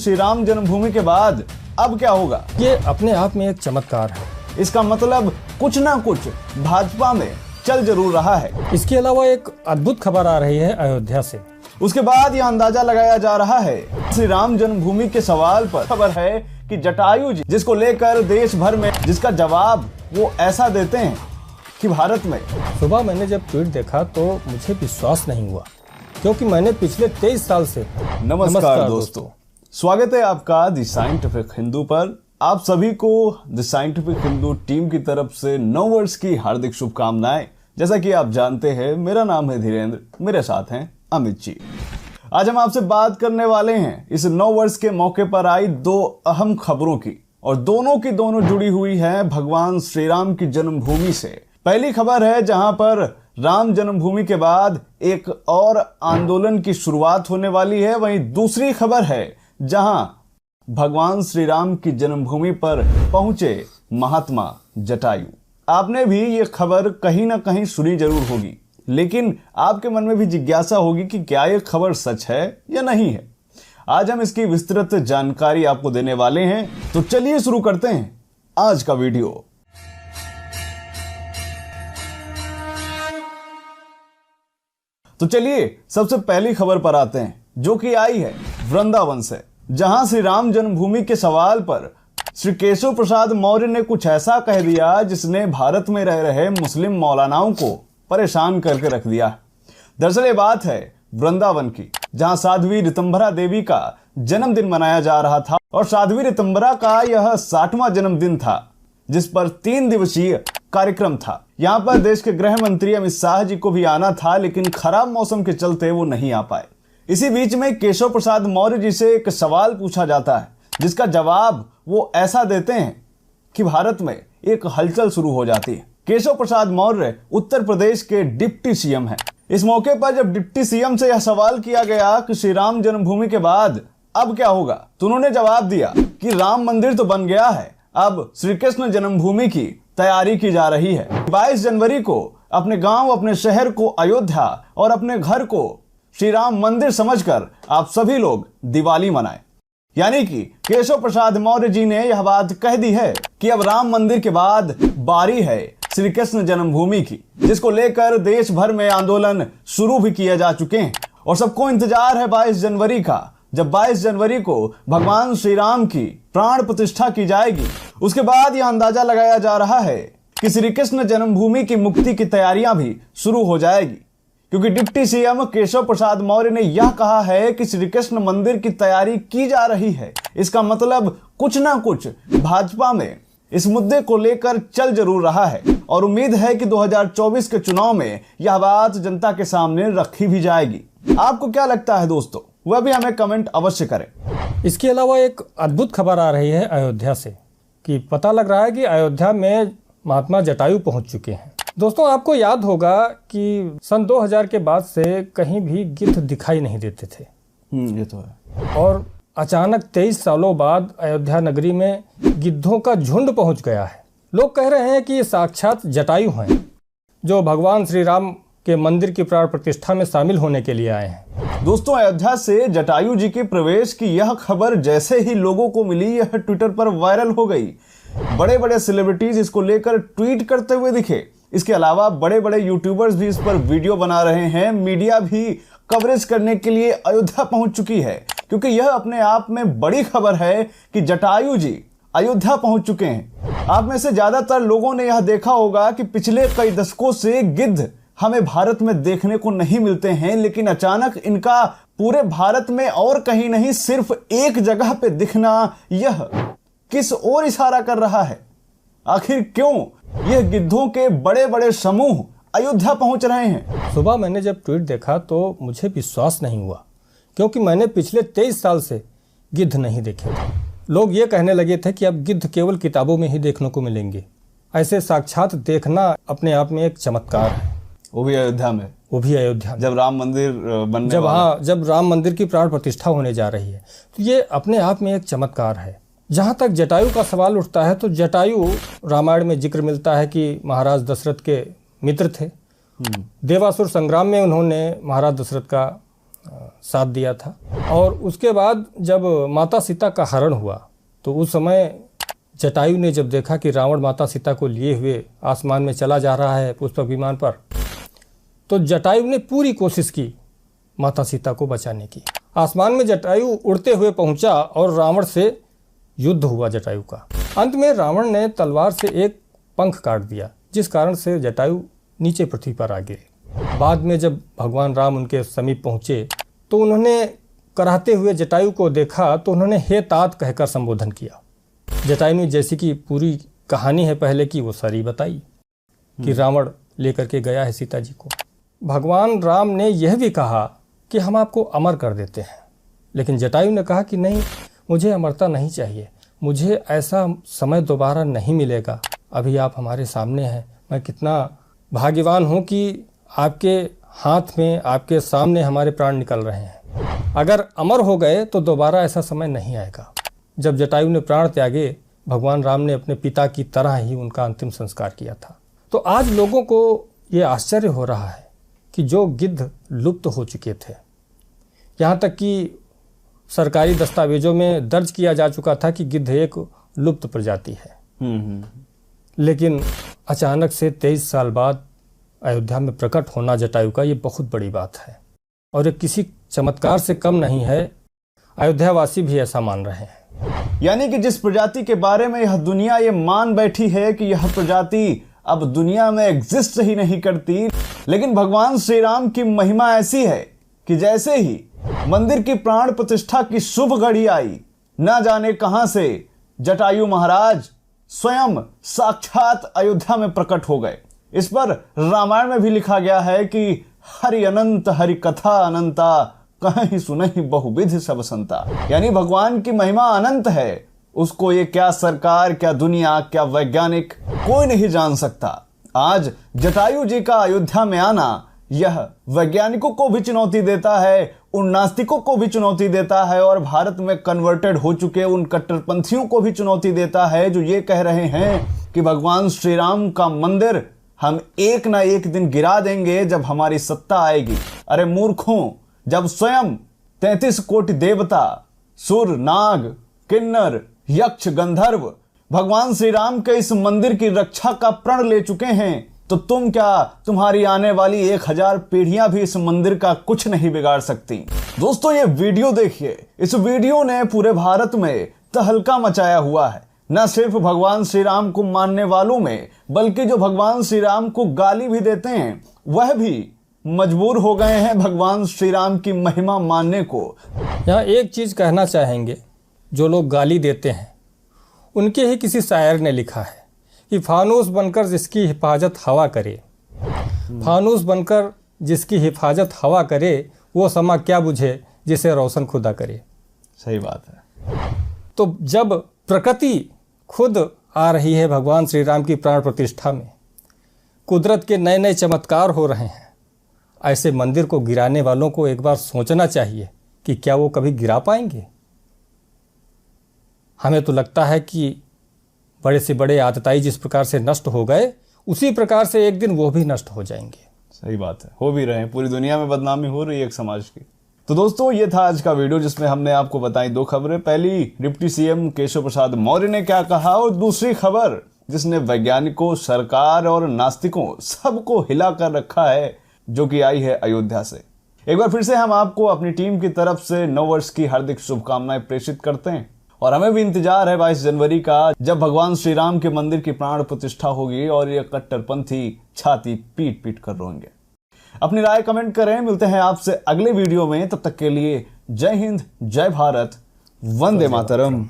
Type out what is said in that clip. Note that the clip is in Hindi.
श्री राम जन्मभूमि के बाद अब क्या होगा? ये अपने आप में एक चमत्कार है। इसका मतलब कुछ ना कुछ भाजपा में चल जरूर रहा है। इसके अलावा एक अद्भुत खबर आ रही है अयोध्या से। उसके बाद यह अंदाजा लगाया जा रहा है श्री राम जन्मभूमि के सवाल पर खबर है कि जटायु जी, जिसको लेकर देश भर में जिसका जवाब वो ऐसा देते हैं कि भारत में। सुबह मैंने जब ट्वीट देखा तो मुझे विश्वास नहीं हुआ, क्योंकि मैंने पिछले 23 साल से। नमस्कार दोस्तों, स्वागत है आपका द साइंटिफिक हिंदू पर। आप सभी को द साइंटिफिक हिंदू टीम की तरफ से नव वर्ष की हार्दिक शुभकामनाएं। जैसा कि आप जानते हैं, मेरा नाम है धीरेन्द्र, मेरे साथ हैं अमित जी। आज हम आपसे बात करने वाले हैं इस नव वर्ष के मौके पर आई दो अहम खबरों की, और दोनों की दोनों जुड़ी हुई हैं भगवान श्री राम की जन्मभूमि से। पहली खबर है जहां पर राम जन्मभूमि के बाद एक और आंदोलन की शुरुआत होने वाली है। वहीं दूसरी खबर है जहां भगवान श्री राम की जन्मभूमि पर पहुंचे महात्मा जटायु। आपने भी ये खबर कहीं ना कहीं सुनी जरूर होगी, लेकिन आपके मन में भी जिज्ञासा होगी कि क्या ये खबर सच है या नहीं है। आज हम इसकी विस्तृत जानकारी आपको देने वाले हैं, तो चलिए शुरू करते हैं आज का वीडियो। तो चलिए सबसे पहली खबर पर आते हैं, जो कि आई है वृंदावन से, जहां श्री राम जन्मभूमि के सवाल पर श्री केशव प्रसाद मौर्य ने कुछ ऐसा कह दिया जिसने भारत में रह रहे मुस्लिम मौलानाओं को परेशान करके रख दिया। दरअसल ये बात है वृंदावन की, जहां साध्वी ऋतंभरा देवी का जन्मदिन मनाया जा रहा था, और साध्वी ऋतंभरा का यह 60वां जन्मदिन था, जिस पर 3 दिवसीय कार्यक्रम था। यहाँ पर देश के गृह मंत्री अमित शाह जी को भी आना था, लेकिन खराब मौसम के चलते वो नहीं आ पाए। इसी बीच में केशव प्रसाद मौर्य जी से एक सवाल पूछा जाता है, जिसका जवाब वो ऐसा देते हैं कि भारत में एक हलचल शुरू हो जाती है। केशव प्रसाद मौर्य उत्तर प्रदेश के डिप्टी सीएम हैं। इस मौके पर जब डिप्टी सीएम से यह सवाल किया गया कि श्री राम जन्मभूमि के बाद अब क्या होगा, तो उन्होंने जवाब दिया कि राम मंदिर तो बन गया है, अब श्री कृष्ण जन्मभूमि की तैयारी की जा रही है। 22 जनवरी को अपने गांव, अपने शहर को अयोध्या और अपने घर को श्री राम मंदिर समझकर आप सभी लोग दिवाली मनाएं। यानी कि केशव प्रसाद मौर्य जी ने यह बात कह दी है कि अब राम मंदिर के बाद बारी है श्री कृष्ण जन्मभूमि की, जिसको लेकर देश भर में आंदोलन शुरू भी किए जा चुके हैं। और सबको इंतजार है 22 जनवरी का, जब 22 जनवरी को भगवान श्री राम की प्राण प्रतिष्ठा की जाएगी। उसके बाद यह अंदाजा लगाया जा रहा है कि श्री कृष्ण जन्मभूमि की मुक्ति की तैयारियां भी शुरू हो जाएगी, क्योंकि डिप्टी सीएम केशव प्रसाद मौर्य ने यह कहा है कि श्री कृष्ण मंदिर की तैयारी की जा रही है। इसका मतलब कुछ ना कुछ भाजपा में इस मुद्दे को लेकर चल जरूर रहा है, और उम्मीद है कि 2024 के चुनाव में यह बात जनता के सामने रखी भी जाएगी। आपको क्या लगता है दोस्तों, वह भी हमें कमेंट अवश्य करें। इसके अलावा एक अद्भुत खबर आ रही है अयोध्या से, कि पता लग रहा है कि अयोध्या में महात्मा जटायु पहुंच चुके हैं। दोस्तों, आपको याद होगा कि सन 2000 के बाद से कहीं भी गिद्ध दिखाई नहीं देते थे। ये तो है। और अचानक 23 सालों बाद अयोध्या नगरी में गिद्धों का झुंड पहुंच गया है। लोग कह रहे हैं कि ये साक्षात जटायु हैं, जो भगवान श्री राम के मंदिर की प्राण प्रतिष्ठा में शामिल होने के लिए आए हैं। दोस्तों, अयोध्या से जटायु जी के प्रवेश की यह खबर जैसे ही लोगों को मिली, यह ट्विटर पर वायरल हो गई। बड़े बड़े सेलिब्रिटीज इसको लेकर ट्वीट करते हुए दिखे। इसके अलावा बड़े बड़े यूट्यूबर्स भी इस पर वीडियो बना रहे हैं। मीडिया भी कवरेज करने के लिए अयोध्या पहुंच चुकी है, क्योंकि यह अपने आप में बड़ी खबर है कि जटायु जी अयोध्या पहुंच चुके हैं। आप में से ज्यादातर लोगों ने यह देखा होगा कि पिछले कई दशकों से गिद्ध हमें भारत में देखने को नहीं मिलते हैं, लेकिन अचानक इनका पूरे भारत में और कहीं नहीं, सिर्फ एक जगह पे दिखना यह किस ओर इशारा कर रहा है? आखिर क्यों यह गिद्धों के बड़े बड़े समूह अयोध्या पहुंच रहे हैं? सुबह मैंने जब ट्वीट देखा तो मुझे विश्वास नहीं हुआ, क्योंकि मैंने पिछले 23 साल से गिद्ध नहीं देखे थे। लोग ये कहने लगे थे कि अब गिद्ध केवल किताबों में ही देखने को मिलेंगे। ऐसे साक्षात देखना अपने आप में एक चमत्कार है। वो भी अयोध्या में, वो भी अयोध्या में, जब राम मंदिर बनने वाला, जब राम मंदिर की प्राण प्रतिष्ठा होने जा रही है, तो ये अपने आप में एक चमत्कार है। जहाँ तक जटायु का सवाल उठता है, तो जटायु रामायण में जिक्र मिलता है कि महाराज दशरथ के मित्र थे। देवासुर संग्राम में उन्होंने महाराज दशरथ का साथ दिया था। और उसके बाद जब माता सीता का हरण हुआ तो उस समय जटायु ने जब देखा कि रावण माता सीता को लिए हुए आसमान में चला जा रहा है पुष्पक विमान पर, तो जटायु ने पूरी कोशिश की माता सीता को बचाने की। आसमान में जटायु उड़ते हुए पहुंचा और रावण से युद्ध हुआ जटायु का। अंत में रावण ने तलवार से एक पंख काट दिया, जिस कारण से जटायु नीचे पृथ्वी पर आ गिरे। बाद में जब भगवान राम उनके समीप पहुंचे तो उन्होंने कराहते हुए जटायु को देखा तो उन्होंने हे तात कहकर संबोधन किया। जटायु ने जैसी कि पूरी कहानी है पहले की वो सारी बताई कि रावण लेकर के गया है सीता जी को। भगवान राम ने यह भी कहा कि हम आपको अमर कर देते हैं, लेकिन जटायु ने कहा कि नहीं, मुझे अमरता नहीं चाहिए, मुझे ऐसा समय दोबारा नहीं मिलेगा। अभी आप हमारे सामने हैं, मैं कितना भाग्यवान हूँ कि आपके हाथ में, आपके सामने हमारे प्राण निकल रहे हैं। अगर अमर हो गए तो दोबारा ऐसा समय नहीं आएगा। जब जटायु ने प्राण त्यागे, भगवान राम ने अपने पिता की तरह ही उनका अंतिम संस्कार किया था। तो आज लोगों को ये आश्चर्य हो रहा है कि जो गिद्ध लुप्त हो चुके थे, यहाँ तक कि सरकारी दस्तावेजों में दर्ज किया जा चुका था कि गिद्ध एक लुप्त प्रजाति है, लेकिन अचानक से 23 साल बाद अयोध्या में प्रकट होना जटायु का, ये बहुत बड़ी बात है और ये किसी चमत्कार से कम नहीं है। अयोध्यावासी भी ऐसा मान रहे हैं। यानी कि जिस प्रजाति के बारे में यह दुनिया ये मान बैठी है कि यह प्रजाति अब दुनिया में एग्जिस्ट ही नहीं करती, लेकिन भगवान श्री राम की महिमा ऐसी है कि जैसे ही मंदिर की प्राण प्रतिष्ठा की शुभ घड़ी आई, न जाने कहां से जटायु महाराज स्वयं साक्षात अयोध्या में प्रकट हो गए। इस पर रामायण में भी लिखा गया है कि हरि अनंत हरि कथा अनंता, कहीं सुनहि बहुविध सब संता। यानी भगवान की महिमा अनंत है, उसको ये क्या सरकार, क्या दुनिया, क्या वैज्ञानिक, कोई नहीं जान सकता। आज जटायु जी का अयोध्या में आना यह वैज्ञानिकों को भी चुनौती देता है, उन नास्तिकों को भी चुनौती देता है और भारत में कन्वर्टेड हो चुके उन कट्टरपंथियों को भी चुनौती देता है जो ये कह रहे हैं कि भगवान श्री राम का मंदिर हम एक ना एक दिन गिरा देंगे जब हमारी सत्ता आएगी। अरे मूर्खों, जब स्वयं 33 कोटि देवता, सुर, नाग, किन्नर, यक्ष, गंधर्व भगवान श्री राम के इस मंदिर की रक्षा का प्रण ले चुके हैं, तो तुम क्या, तुम्हारी आने वाली 1000 पीढ़ियां भी इस मंदिर का कुछ नहीं बिगाड़ सकती। दोस्तों, ये वीडियो देखिए, इस वीडियो ने पूरे भारत में तहलका मचाया हुआ है। न सिर्फ भगवान श्री राम को मानने वालों में, बल्कि जो भगवान श्री राम को गाली भी देते हैं वह भी मजबूर हो गए हैं भगवान श्री राम की महिमा मानने को। यहाँ एक चीज कहना चाहेंगे, जो लोग गाली देते हैं उनके ही किसी शायर ने लिखा है कि फानूस बनकर जिसकी हिफाजत हवा करे, फानूस बनकर जिसकी हिफाजत हवा करे, वो समा क्या बुझे जिसे रोशन खुदा करे। सही बात है। तो जब प्रकृति खुद आ रही है भगवान श्री राम की प्राण प्रतिष्ठा में, कुदरत के नए नए चमत्कार हो रहे हैं, ऐसे मंदिर को गिराने वालों को एक बार सोचना चाहिए कि क्या वो कभी गिरा पाएंगे। हमें तो लगता है कि बड़े से बड़े आतताई जिस प्रकार से नष्ट हो गए, उसी प्रकार से एक दिन वो भी नष्ट हो जाएंगे। सही बात है, हो भी रहे हैं। पूरी दुनिया में बदनामी हो रही है एक समाज की। तो दोस्तों, ये था आज का वीडियो जिसमें हमने आपको बताई 2 खबरें। पहली, डिप्टी सीएम केशव प्रसाद मौर्य ने क्या कहा, और दूसरी खबर जिसने वैज्ञानिकों, सरकार और नास्तिकों सबको हिला कर रखा है, जो कि आई है अयोध्या से। एक बार फिर से हम आपको अपनी टीम की तरफ से नववर्ष की हार्दिक शुभकामनाएं प्रेषित करते हैं और हमें भी इंतजार है 22 जनवरी का, जब भगवान श्री राम के मंदिर की प्राण प्रतिष्ठा होगी और ये कट्टरपंथी छाती पीट पीट कर रोएंगे। अपनी राय कमेंट करें। मिलते हैं आपसे अगले वीडियो में, तब तक के लिए जय हिंद, जय भारत, वंदे मातरम।